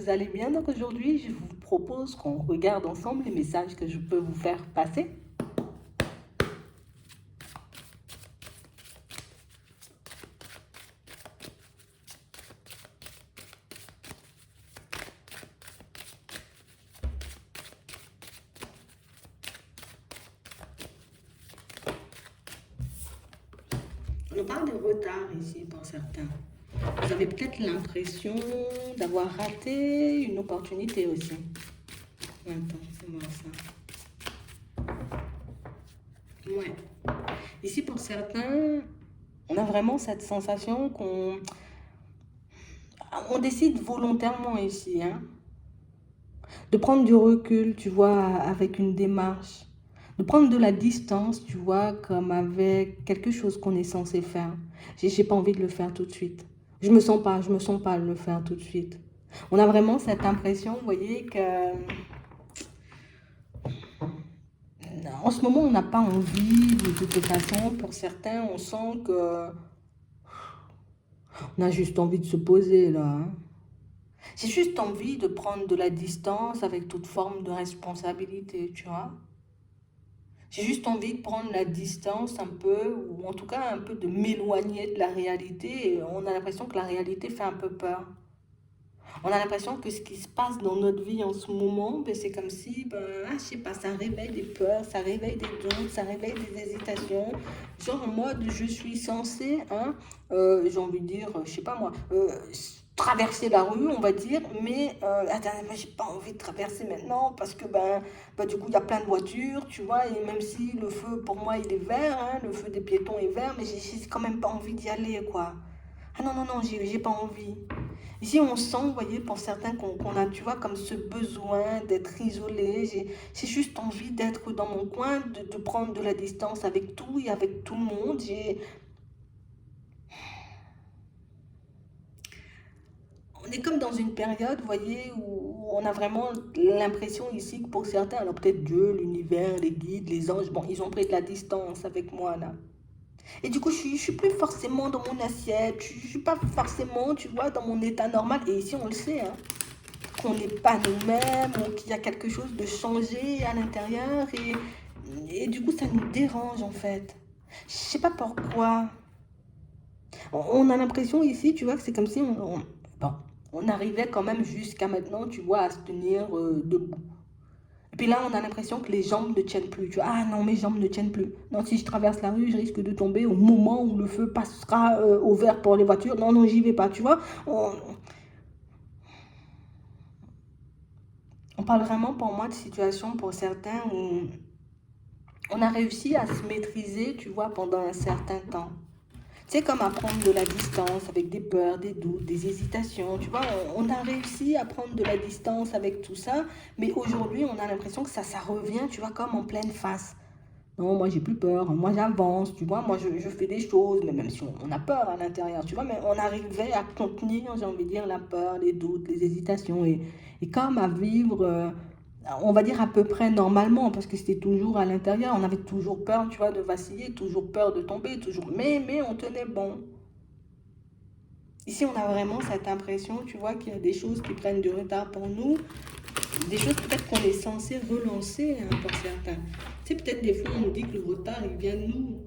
vous allez bien. Donc aujourd'hui, je vous propose qu'on regarde ensemble les messages que je peux vous faire passer. On parle de retard ici pour certains. Vous avez peut-être l'impression d'avoir raté une opportunité aussi. Attends, on va voir ça. Ouais. Ici, pour certains, on a vraiment cette sensation qu'on décide volontairement ici, hein, de prendre du recul, tu vois, avec une démarche, de prendre de la distance, tu vois, comme avec quelque chose qu'on est censé faire. J'ai pas envie de le faire tout de suite. Je me sens pas de le faire tout de suite. On a vraiment cette impression, vous voyez, que en ce moment, on n'a pas envie, de toute façon, pour certains, on sent que on a juste envie de se poser là, hein. J'ai juste envie de prendre de la distance avec toute forme de responsabilité, tu vois. J'ai juste envie de prendre la distance un peu, ou en tout cas un peu de m'éloigner de la réalité. Et on a l'impression que la réalité fait un peu peur. On a l'impression que ce qui se passe dans notre vie en ce moment, ben, c'est comme si, ben, je sais pas, ça réveille des peurs, ça réveille des doutes, ça réveille des hésitations. Genre en mode, je suis censée, hein, j'ai envie de dire, je sais pas moi, traverser la rue, on va dire, mais attends, moi j'ai pas envie de traverser maintenant parce que ben du coup il y a plein de voitures, tu vois, et même si le feu pour moi il est vert, hein, le feu des piétons est vert, mais j'ai quand même pas envie d'y aller, quoi. Ah non, non, non, j'ai pas envie. Ici, on sent, vous voyez, pour certains qu'on a, tu vois, comme ce besoin d'être isolé. J'ai juste envie d'être dans mon coin, de prendre de la distance avec tout et avec tout le monde. On est comme dans une période, vous voyez, où on a vraiment l'impression ici que pour certains, alors peut-être Dieu, l'univers, les guides, les anges, bon, ils ont pris de la distance avec moi là. Et du coup, je suis plus forcément dans mon assiette, je suis pas forcément, tu vois, dans mon état normal. Et ici, on le sait, hein, qu'on n'est pas nous-mêmes, ou qu'il y a quelque chose de changé à l'intérieur. Et du coup, ça nous dérange en fait. Je sais pas pourquoi. On a l'impression ici, tu vois, que c'est comme si bon, on arrivait quand même jusqu'à maintenant, tu vois, à se tenir debout. Et puis là, on a l'impression que les jambes ne tiennent plus. Tu vois, ah non, mes jambes ne tiennent plus. Non, si je traverse la rue, je risque de tomber au moment où le feu passera au vert pour les voitures. Non, non, j'y vais pas, tu vois. On parle vraiment pour moi de situations pour certains où on a réussi à se maîtriser, tu vois, pendant un certain temps. C'est comme à prendre de la distance avec des peurs, des doutes, des hésitations. Tu vois, on a réussi à prendre de la distance avec tout ça, mais aujourd'hui, on a l'impression que ça revient, tu vois, comme en pleine face. Non, moi, j'ai plus peur. Moi, j'avance, tu vois. Moi, je fais des choses, mais même si on a peur à l'intérieur, tu vois, mais on arrivait à contenir, j'ai envie de dire, la peur, les doutes, les hésitations et comme à vivre, on va dire à peu près normalement, parce que c'était toujours à l'intérieur. On avait toujours peur, tu vois, de vaciller, toujours peur de tomber, toujours. Mais on tenait bon. Ici, on a vraiment cette impression, tu vois, qu'il y a des choses qui prennent du retard pour nous, des choses peut-être qu'on est censé relancer, hein, pour certains. Tu sais, peut-être des fois, on nous dit que le retard, il vient de nous.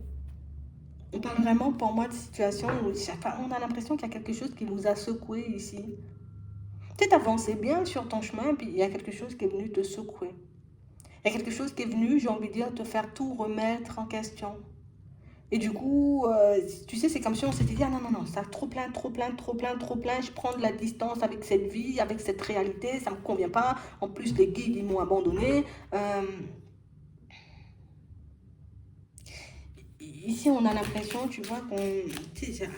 On parle vraiment pour moi de situations où on a l'impression qu'il y a quelque chose qui nous a secoué ici. Tu sais, t'avançais bien sur ton chemin, puis il y a quelque chose qui est venu te secouer. Il y a quelque chose qui est venu, j'ai envie de dire, te faire tout remettre en question. Et du coup, tu sais, c'est comme si on s'était dit, ah non, non, non, ça trop plein, trop plein, trop plein, trop plein, je prends de la distance avec cette vie, avec cette réalité, ça ne me convient pas. En plus, les guides, ils m'ont abandonné. Ici, on a l'impression, tu vois, tu sais,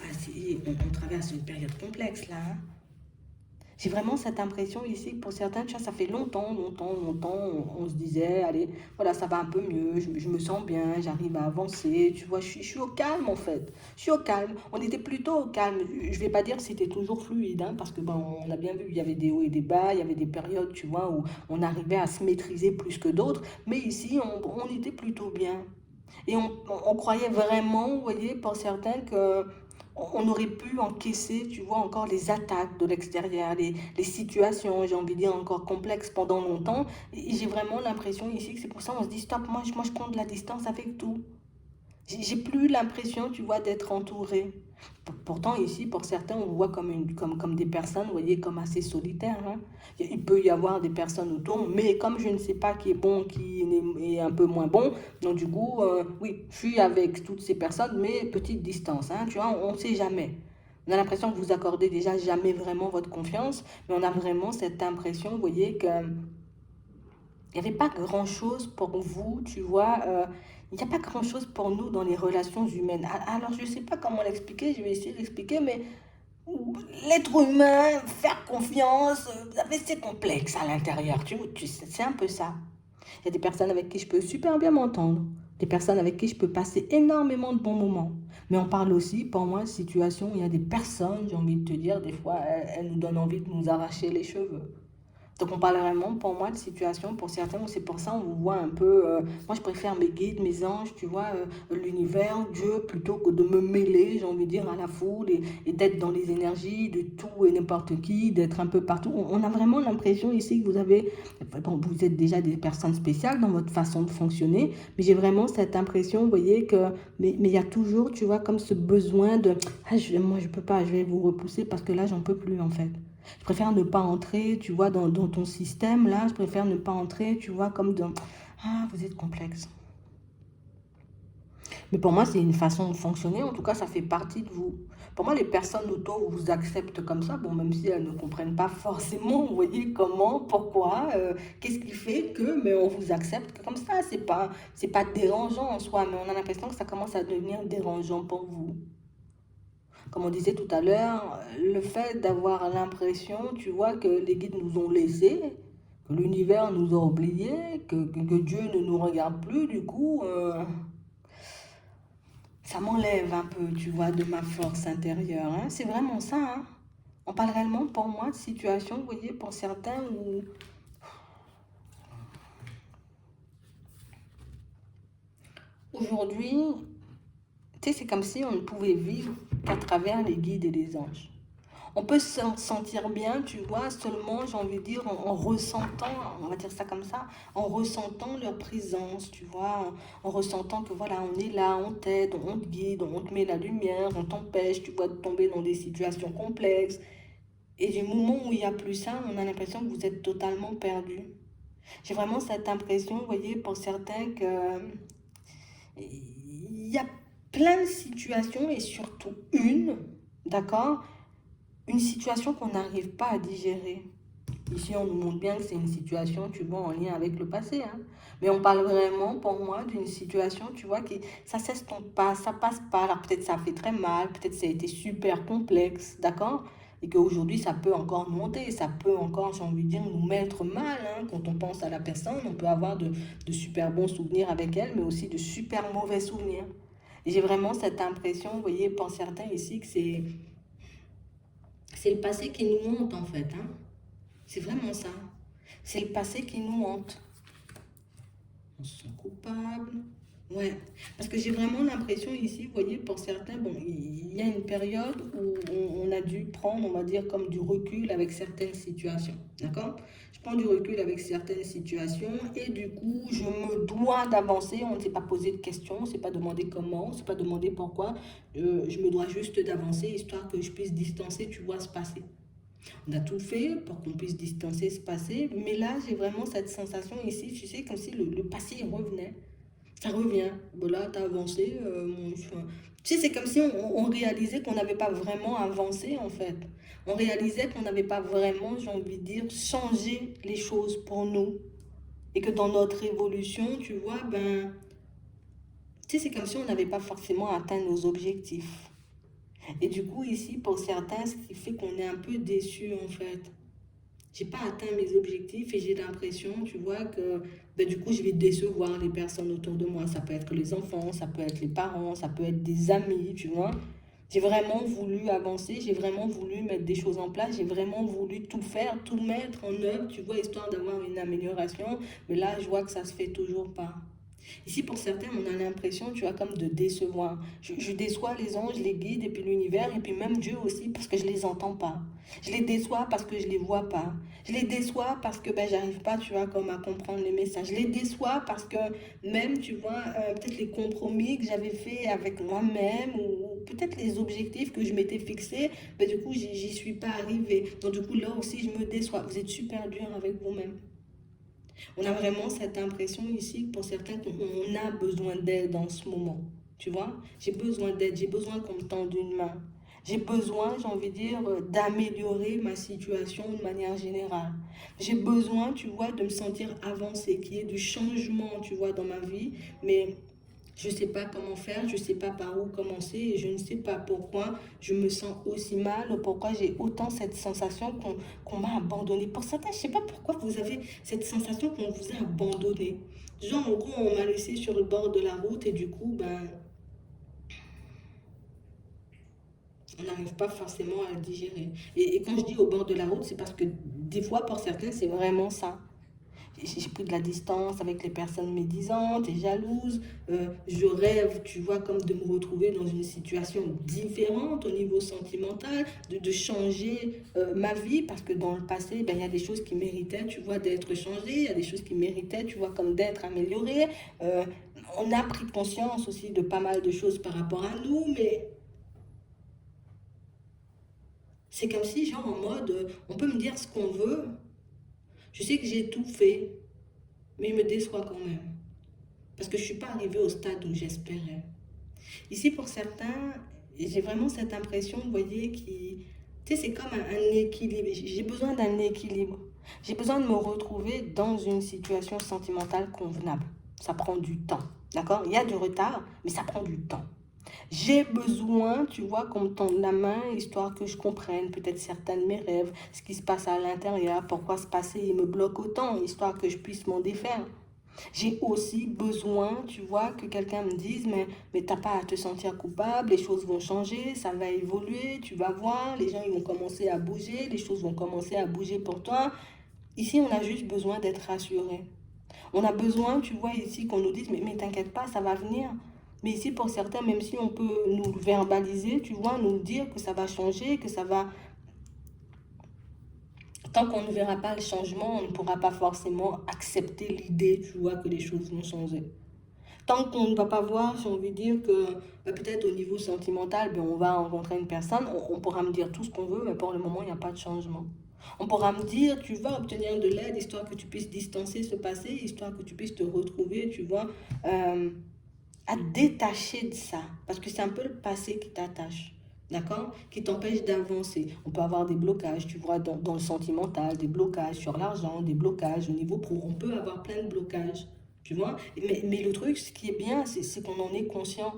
on traverse une période complexe là, hein. J'ai vraiment cette impression ici que pour certains, tu vois, ça fait longtemps, longtemps, longtemps, on se disait, allez, voilà, ça va un peu mieux, je me sens bien, j'arrive à avancer, tu vois, je suis au calme en fait. Je suis au calme. On était plutôt au calme. Je vais pas dire que c'était toujours fluide, hein, parce que bon, on a bien vu, il y avait des hauts et des bas, il y avait des périodes, tu vois, où on arrivait à se maîtriser plus que d'autres, mais ici, on était plutôt bien. Et on croyait vraiment, vous voyez, pour certains que on aurait pu encaisser, tu vois, encore les attaques de l'extérieur, les situations, j'ai envie de dire, encore complexes pendant longtemps. Et j'ai vraiment l'impression ici que c'est pour ça qu'on se dit, stop, moi je prends de la distance avec tout. J'ai plus l'impression, tu vois, d'être entourée. Pourtant, ici, pour certains, on voit comme des personnes, vous voyez, comme assez solitaires, hein. Il peut y avoir des personnes autour, mais comme je ne sais pas qui est bon, qui est un peu moins bon, donc du coup, oui, je suis avec toutes ces personnes, mais petite distance, hein, tu vois, on ne sait jamais. On a l'impression que vous accordez déjà jamais vraiment votre confiance, mais on a vraiment cette impression, vous voyez, que il n'y avait pas grand-chose pour vous, tu vois. Il n'y a pas grand-chose pour nous dans les relations humaines. Alors, je ne sais pas comment l'expliquer, je vais essayer d'expliquer, mais l'être humain, faire confiance, vous avez ces complexes à l'intérieur, c'est un peu ça. Il y a des personnes avec qui je peux super bien m'entendre, des personnes avec qui je peux passer énormément de bons moments. Mais on parle aussi, pour moi, de situations où il y a des personnes, j'ai envie de te dire, des fois, elles nous donnent envie de nous arracher les cheveux. Donc on parle vraiment pour moi de situation, pour certains, c'est pour ça on vous voit un peu, moi je préfère mes guides, mes anges, tu vois, l'univers, Dieu, plutôt que de me mêler, j'ai envie de dire, à la foule et d'être dans les énergies de tout et n'importe qui, d'être un peu partout. On a vraiment l'impression ici que vous avez, bon, vous êtes déjà des personnes spéciales dans votre façon de fonctionner, mais j'ai vraiment cette impression, vous voyez, que, mais il y a toujours, tu vois, comme ce besoin de, ah, moi je peux pas, je vais vous repousser parce que là j'en peux plus en fait. Je préfère ne pas entrer, tu vois, dans ton système, là. Je préfère ne pas entrer, tu vois, comme dans... Ah, vous êtes complexe. Mais pour moi, c'est une façon de fonctionner. En tout cas, ça fait partie de vous. Pour moi, les personnes autour vous acceptent comme ça, bon, même si elles ne comprennent pas forcément, vous voyez, comment, pourquoi, qu'est-ce qui fait que, mais on vous accepte comme ça. C'est pas dérangeant en soi, mais on a l'impression que ça commence à devenir dérangeant pour vous. Comme on disait tout à l'heure, le fait d'avoir l'impression, tu vois, que les guides nous ont laissés, que l'univers nous a oubliés, que Dieu ne nous regarde plus, du coup, ça m'enlève un peu, tu vois, de ma force intérieure, hein. C'est vraiment ça, hein. On parle réellement pour moi de situations, vous voyez, pour certains où aujourd'hui, tu sais, c'est comme si on ne pouvait vivre qu'à travers les guides et les anges. On peut se sentir bien, tu vois, seulement, j'ai envie de dire, en ressentant, on va dire ça comme ça, en ressentant leur présence, tu vois, en ressentant que voilà, on est là, on t'aide, on te guide, on te met la lumière, on t'empêche, tu vois, de tomber dans des situations complexes. Et du moment où il n'y a plus ça, on a l'impression que vous êtes totalement perdu. J'ai vraiment cette impression, vous voyez, pour certains que il y a plein de situations et surtout une, d'accord? Une situation qu'on n'arrive pas à digérer. Ici, on nous montre bien que c'est une situation, tu vois, en lien avec le passé, hein. Mais on parle vraiment, pour moi, d'une situation, tu vois, qui, ça s'estompe pas, ça passe pas. Alors peut-être ça fait très mal, peut-être ça a été super complexe, d'accord? Et qu'aujourd'hui, ça peut encore nous monter, ça peut encore, j'ai envie de dire, nous mettre mal, hein. Quand on pense à la personne, on peut avoir de super bons souvenirs avec elle, mais aussi de super mauvais souvenirs. Et j'ai vraiment cette impression, vous voyez, pour certains ici, que c'est le passé qui nous monte, en fait, hein. C'est vraiment ça. C'est le passé qui nous hante. On se sent coupable. Ouais. Parce que j'ai vraiment l'impression ici, vous voyez, pour certains, bon, il y a une période où on a dû prendre, on va dire, comme du recul avec certaines situations. D'accord? Je prends du recul avec certaines situations et du coup, je me dois d'avancer. On ne s'est pas posé de questions, on ne s'est pas demandé comment, on ne s'est pas demandé pourquoi. Je me dois juste d'avancer histoire que je puisse distancer, tu vois, ce passé. On a tout fait pour qu'on puisse distancer ce passé, mais là, j'ai vraiment cette sensation ici, tu sais, comme si le passé revenait. Ça revient. Bon, là, t'as avancé. Tu sais, c'est comme si on réalisait qu'on n'avait pas vraiment avancé, en fait. On réalisait qu'on n'avait pas vraiment, j'ai envie de dire, changé les choses pour nous. Et que dans notre évolution, tu vois, ben, tu sais, c'est comme si on n'avait pas forcément atteint nos objectifs. Et du coup, ici, pour certains, ce qui fait qu'on est un peu déçu, en fait. J'ai pas atteint mes objectifs et j'ai l'impression, tu vois, que ben, du coup, je vais décevoir les personnes autour de moi. Ça peut être les enfants, ça peut être les parents, ça peut être des amis, tu vois. J'ai vraiment voulu avancer, j'ai vraiment voulu mettre des choses en place, j'ai vraiment voulu tout faire, tout mettre en œuvre, tu vois, histoire d'avoir une amélioration. Mais là, je vois que ça se fait toujours pas. Ici, pour certains, on a l'impression, tu vois, comme de décevoir. Je déçois les anges, les guides, et puis l'univers, et puis même Dieu aussi, parce que je les entends pas. Je les déçois parce que je les vois pas. Je les déçois parce que ben, j'arrive pas, tu vois, comme à comprendre les messages. Je les déçois parce que même, tu vois, peut-être les compromis que j'avais fait avec moi-même, ou peut-être les objectifs que je m'étais fixés, ben, du coup, j'y suis pas arrivée. Donc, du coup, là aussi, je me déçois. Vous êtes super dur avec vous-même. On a vraiment cette impression ici, pour certains, qu'on a besoin d'aide en ce moment. Tu vois, j'ai besoin d'aide, j'ai besoin qu'on me tende une main. J'ai besoin, j'ai envie de dire, d'améliorer ma situation de manière générale. J'ai besoin, tu vois, de me sentir avancée, qu'il y ait du changement, tu vois, dans ma vie. Mais je ne sais pas comment faire, je ne sais pas par où commencer et je ne sais pas pourquoi je me sens aussi mal, pourquoi j'ai autant cette sensation qu'on m'a abandonné. Pour certains, je ne sais pas pourquoi vous avez cette sensation qu'on vous a abandonné. Genre, en gros, on m'a laissé sur le bord de la route et du coup, ben, on n'arrive pas forcément à le digérer. Et quand je dis au bord de la route, c'est parce que des fois, pour certains, c'est vraiment ça. J'ai pris de la distance avec les personnes médisantes et jalouses. Je rêve, tu vois, comme de me retrouver dans une situation différente au niveau sentimental, de changer ma vie, parce que dans le passé, ben, il y a des choses qui méritaient, tu vois, d'être changées, il y a des choses qui méritaient, tu vois, comme d'être améliorées. Euh, on a pris conscience aussi de pas mal de choses par rapport à nous, mais c'est comme si, genre, en mode, on peut me dire ce qu'on veut. Je sais que j'ai tout fait, mais je me déçois quand même. Parce que je ne suis pas arrivée au stade où j'espérais. Ici, pour certains, j'ai vraiment cette impression, vous voyez, qui... Tu sais, c'est comme un équilibre. J'ai besoin d'un équilibre. J'ai besoin de me retrouver dans une situation sentimentale convenable. Ça prend du temps. D'accord? Il y a du retard, mais ça prend du temps. J'ai besoin, tu vois, qu'on me tende la main, histoire que je comprenne peut-être certains de mes rêves, ce qui se passe à l'intérieur, pourquoi ce passé me bloque autant, histoire que je puisse m'en défaire. J'ai aussi besoin, tu vois, que quelqu'un me dise, mais t'as pas à te sentir coupable, les choses vont changer, ça va évoluer, tu vas voir, les gens ils vont commencer à bouger, les choses vont commencer à bouger pour toi. Ici, on a juste besoin d'être rassuré. On a besoin, tu vois, ici, qu'on nous dise, mais t'inquiète pas, ça va venir. Mais ici, pour certains, même si on peut nous verbaliser, tu vois, nous dire que ça va changer, que ça va... Tant qu'on ne verra pas le changement, on ne pourra pas forcément accepter l'idée, tu vois, que les choses vont changer. Tant qu'on ne va pas voir, j'ai envie de dire que peut-être au niveau sentimental, ben, on va rencontrer une personne, on pourra me dire tout ce qu'on veut, mais pour le moment, il n'y a pas de changement. On pourra me dire, tu vas obtenir de l'aide, histoire que tu puisses distancer ce passé, histoire que tu puisses te retrouver, tu vois, à te détacher de ça. Parce que c'est un peu le passé qui t'attache. D'accord? Qui t'empêche d'avancer. On peut avoir des blocages, tu vois, dans le sentimental, des blocages sur l'argent, des blocages au niveau pro. On peut avoir plein de blocages. Tu vois? Mais le truc, ce qui est bien, c'est qu'on en est conscient.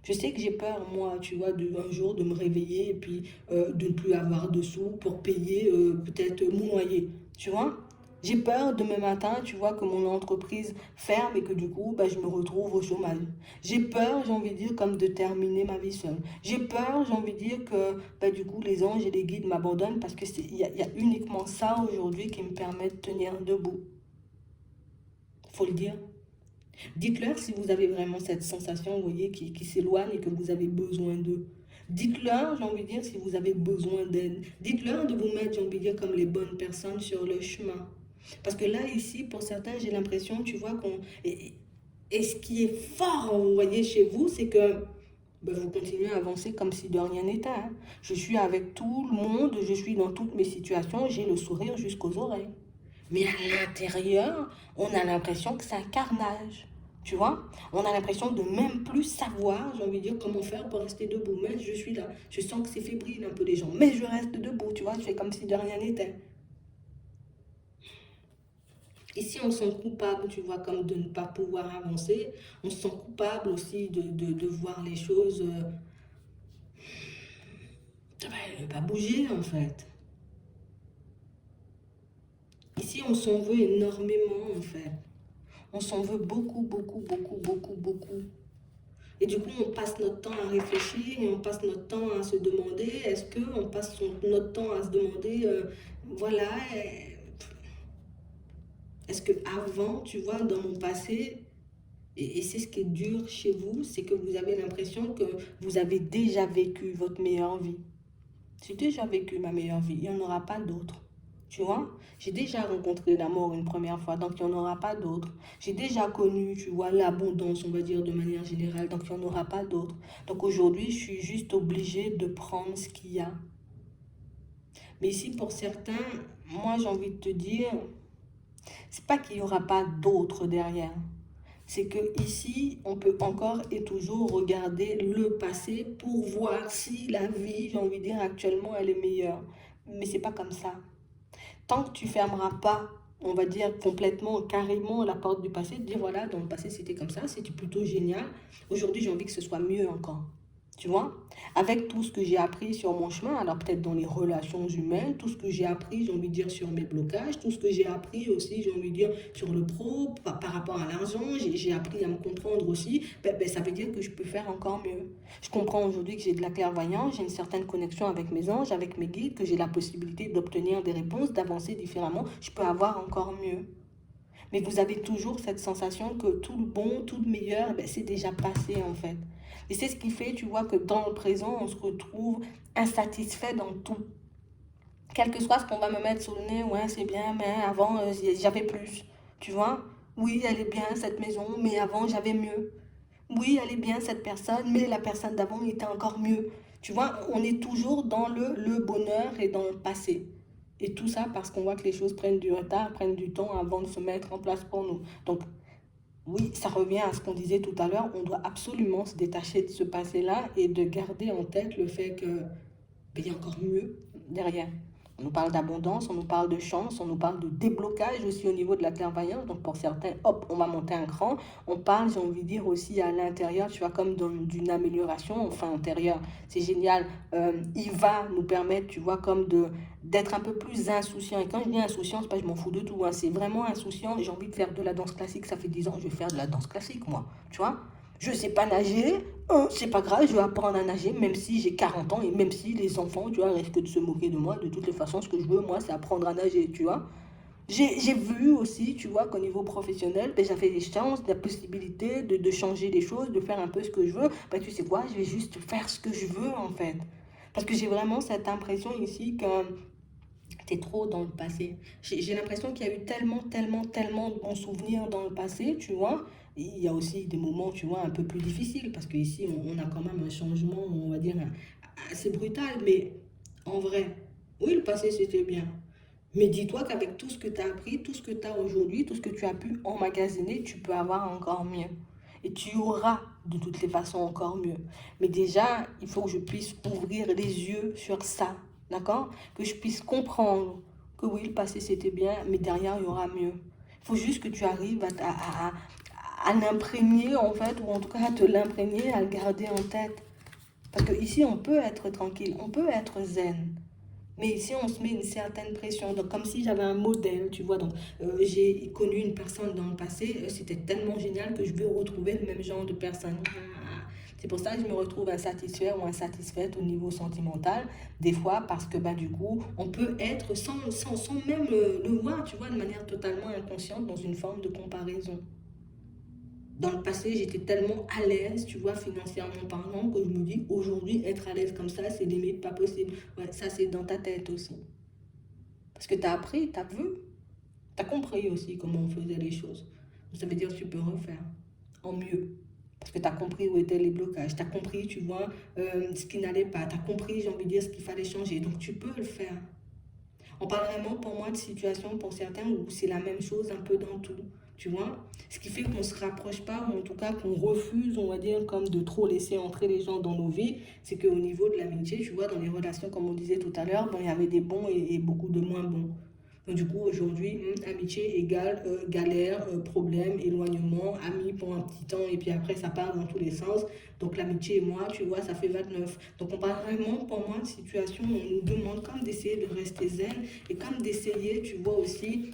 Je sais que j'ai peur, moi, tu vois, un jour de me réveiller et puis de ne plus avoir de sous pour payer peut-être mon loyer. Tu vois? J'ai peur demain matin, tu vois, que mon entreprise ferme et que du coup, bah, je me retrouve au chômage. J'ai peur, j'ai envie de dire, comme de terminer ma vie seule. J'ai peur, j'ai envie de dire que bah, du coup, les anges et les guides m'abandonnent parce que y a uniquement ça aujourd'hui qui me permet de tenir debout. Faut le dire. Dites-leur si vous avez vraiment cette sensation, vous voyez, qui s'éloigne et que vous avez besoin d'eux. Dites-leur, j'ai envie de dire, si vous avez besoin d'aide. Dites-leur de vous mettre, j'ai envie de dire, comme les bonnes personnes sur le chemin. Parce que là, ici, pour certains, j'ai l'impression, tu vois, qu'on... Et ce qui est fort, vous voyez, chez vous, c'est que ben, vous continuez à avancer comme si de rien n'était. Hein. Je suis avec tout le monde, je suis dans toutes mes situations, j'ai le sourire jusqu'aux oreilles. Mais à l'intérieur, on a l'impression que c'est un carnage. Tu vois? On a l'impression de même plus savoir, j'ai envie de dire, comment faire pour rester debout. Mais je suis là. Je sens que c'est fébrile un peu les gens. Mais je reste debout, tu vois? Je fais comme si de rien n'était. Ici, on se sent coupable, tu vois, comme de ne pas pouvoir avancer. On se sent coupable aussi de voir les choses ne pas bouger, en fait. Ici, on s'en veut énormément, en fait. On s'en veut beaucoup, beaucoup, beaucoup, beaucoup, beaucoup. Et du coup, on passe notre temps à réfléchir et on passe notre temps à se demander, est-ce qu'on passe notre temps à se demander, voilà, est-ce que avant, tu vois, dans mon passé, Et c'est ce qui est dur chez vous, c'est que vous avez l'impression que vous avez déjà vécu votre meilleure vie. J'ai déjà vécu ma meilleure vie, il n'y en aura pas d'autre. Tu vois, j'ai déjà rencontré la mort une première fois, donc il n'y en aura pas d'autre. J'ai déjà connu, tu vois, l'abondance, on va dire, de manière générale, donc il n'y en aura pas d'autre. Donc aujourd'hui, je suis juste obligée de prendre ce qu'il y a. Mais ici, pour certains, moi, j'ai envie de te dire, c'est pas qu'il n'y aura pas d'autre derrière. C'est que ici, on peut encore et toujours regarder le passé pour voir si la vie, j'ai envie de dire, actuellement, elle est meilleure. Mais c'est pas comme ça. Tant que tu fermeras pas, on va dire complètement, carrément la porte du passé, de dire voilà, dans le passé c'était comme ça, c'était plutôt génial. Aujourd'hui, j'ai envie que ce soit mieux encore. Tu vois, avec tout ce que j'ai appris sur mon chemin, alors peut-être dans les relations humaines, tout ce que j'ai appris, j'ai envie de dire, sur mes blocages, tout ce que j'ai appris aussi, j'ai envie de dire, sur le pro, par rapport à l'argent, j'ai appris à me comprendre aussi, ça veut dire que je peux faire encore mieux. Je comprends aujourd'hui que j'ai de la clairvoyance, j'ai une certaine connexion avec mes anges, avec mes guides, que j'ai la possibilité d'obtenir des réponses, d'avancer différemment, je peux avoir encore mieux. Mais vous avez toujours cette sensation que tout le bon, tout le meilleur, c'est déjà passé en fait. Et c'est ce qui fait, tu vois, que dans le présent, on se retrouve insatisfait dans tout. Quel que soit ce qu'on va me mettre sous le nez, ouais, c'est bien, mais avant, j'avais plus. Tu vois? Oui, elle est bien, cette maison, mais avant, j'avais mieux. Oui, elle est bien, cette personne, mais la personne d'avant était encore mieux. Tu vois, on est toujours dans le bonheur et dans le passé. Et tout ça parce qu'on voit que les choses prennent du retard, prennent du temps avant de se mettre en place pour nous. Donc, oui, ça revient à ce qu'on disait tout à l'heure. On doit absolument se détacher de ce passé-là et de garder en tête le fait que il y a encore mieux derrière. On nous parle d'abondance, on nous parle de chance, on nous parle de déblocage aussi au niveau de la clairvoyance. Donc pour certains, hop, on va monter un cran. On parle, j'ai envie de dire aussi à l'intérieur, tu vois, comme d'une amélioration, enfin intérieure. C'est génial. Il va nous permettre, tu vois, comme d'être un peu plus insouciant. Et quand je dis insouciant, c'est pas je m'en fous de tout. Hein. C'est vraiment insouciant. J'ai envie de faire de la danse classique. Ça fait 10 ans que je vais faire de la danse classique, moi. Tu vois, je sais pas nager, c'est pas grave, je vais apprendre à nager, même si j'ai 40 ans et même si les enfants, tu vois, risquent de se moquer de moi. De toutes les façons, ce que je veux, moi, c'est apprendre à nager, tu vois. J'ai vu aussi, tu vois, qu'au niveau professionnel, j'avais des chances, la possibilité de changer les choses, de faire un peu ce que je veux. Tu sais quoi, je vais juste faire ce que je veux, en fait. Parce que j'ai vraiment cette impression ici que t'es trop dans le passé. J'ai l'impression qu'il y a eu tellement, tellement, tellement de bons souvenirs dans le passé, tu vois. Et il y a aussi des moments, tu vois, un peu plus difficiles, parce qu'ici, on a quand même un changement, on va dire, assez brutal. Mais en vrai, oui, le passé, c'était bien. Mais dis-toi qu'avec tout ce que tu as appris, tout ce que tu as aujourd'hui, tout ce que tu as pu emmagasiner, tu peux avoir encore mieux. Et tu auras de toutes les façons encore mieux. Mais déjà, il faut que je puisse ouvrir les yeux sur ça. D'accord? Que je puisse comprendre que oui, le passé c'était bien, mais derrière, il y aura mieux. Il faut juste que tu arrives à l'imprégner, en fait, ou en tout cas à te l'imprégner, à le garder en tête. Parce qu'ici, on peut être tranquille, on peut être zen. Mais ici, on se met une certaine pression. Donc, comme si j'avais un modèle, tu vois. Donc, j'ai connu une personne dans le passé, c'était tellement génial que je veux retrouver le même genre de personne. C'est pour ça que je me retrouve insatisfait ou insatisfaite au niveau sentimental, des fois, parce que du coup, on peut être sans même le voir, tu vois, de manière totalement inconsciente, dans une forme de comparaison. Dans le passé, j'étais tellement à l'aise, tu vois, financièrement parlant, que je me dis, aujourd'hui, être à l'aise comme ça, c'est limite pas possible. Ouais, ça, c'est dans ta tête aussi. Parce que tu as appris, tu as vu, tu as compris aussi comment on faisait les choses. Ça veut dire que tu peux refaire en mieux. Parce que tu as compris où étaient les blocages. Tu as compris, tu vois, ce qui n'allait pas. Tu as compris, j'ai envie de dire, ce qu'il fallait changer. Donc, tu peux le faire. On parle vraiment pour moi de situations pour certains où c'est la même chose un peu dans tout, tu vois. Ce qui fait qu'on ne se rapproche pas, ou en tout cas qu'on refuse, on va dire, comme de trop laisser entrer les gens dans nos vies, c'est qu'au niveau de l'amitié, tu vois, dans les relations, comme on disait tout à l'heure, il y avait des bons et beaucoup de moins bons. Donc, du coup, aujourd'hui, amitié égale galère, problème, éloignement, amis pour un petit temps, et puis après, ça part dans tous les sens. Donc, l'amitié et moi, tu vois, ça fait 29. Donc, on parle vraiment, pour moi, de situation où on nous demande comme d'essayer de rester zen, et comme d'essayer, tu vois, aussi,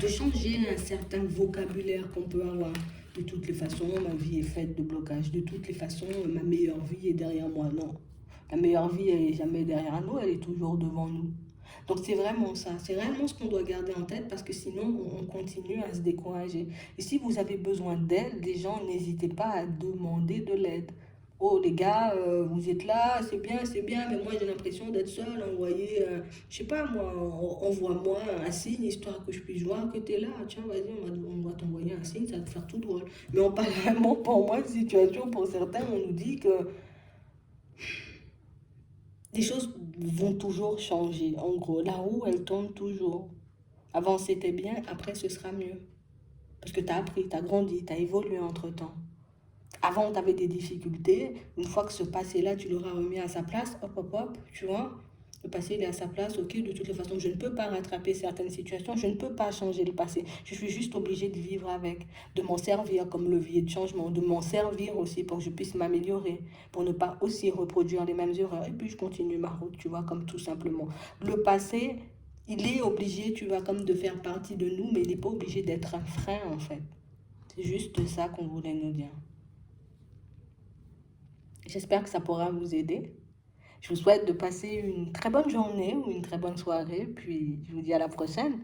de changer un certain vocabulaire qu'on peut avoir. De toutes les façons, ma vie est faite de blocages. De toutes les façons, ma meilleure vie est derrière moi. Non, la meilleure vie, elle n'est jamais derrière nous, elle est toujours devant nous. Donc c'est vraiment ça, c'est vraiment ce qu'on doit garder en tête parce que sinon on continue à se décourager. Et si vous avez besoin d'aide, les gens, n'hésitez pas à demander de l'aide. Oh les gars, vous êtes là, c'est bien, mais moi j'ai l'impression d'être seul, envoyez, je sais pas moi, envoie-moi un signe histoire que je puisse voir que tu es là. Tiens, vas-y, on va t'envoyer un signe, ça va te faire tout drôle. Mais on parle vraiment pour moi de situation, pour certains, on nous dit que les choses vont toujours changer. En gros, la roue, elle tourne toujours. Avant, c'était bien, après, ce sera mieux. Parce que tu as appris, tu as grandi, tu as évolué entre-temps. Avant, tu avais des difficultés. Une fois que ce passé-là, tu l'auras remis à sa place, hop, hop, hop, tu vois. Le passé, il est à sa place, ok, de toutes les façons, je ne peux pas rattraper certaines situations, je ne peux pas changer le passé. Je suis juste obligée de vivre avec, de m'en servir comme levier de changement, de m'en servir aussi pour que je puisse m'améliorer, pour ne pas aussi reproduire les mêmes erreurs. Et puis, je continue ma route, tu vois, comme tout simplement. Le passé, il est obligé, tu vois, comme de faire partie de nous, mais il n'est pas obligé d'être un frein, en fait. C'est juste ça qu'on voulait nous dire. J'espère que ça pourra vous aider. Je vous souhaite de passer une très bonne journée ou une très bonne soirée, puis je vous dis à la prochaine.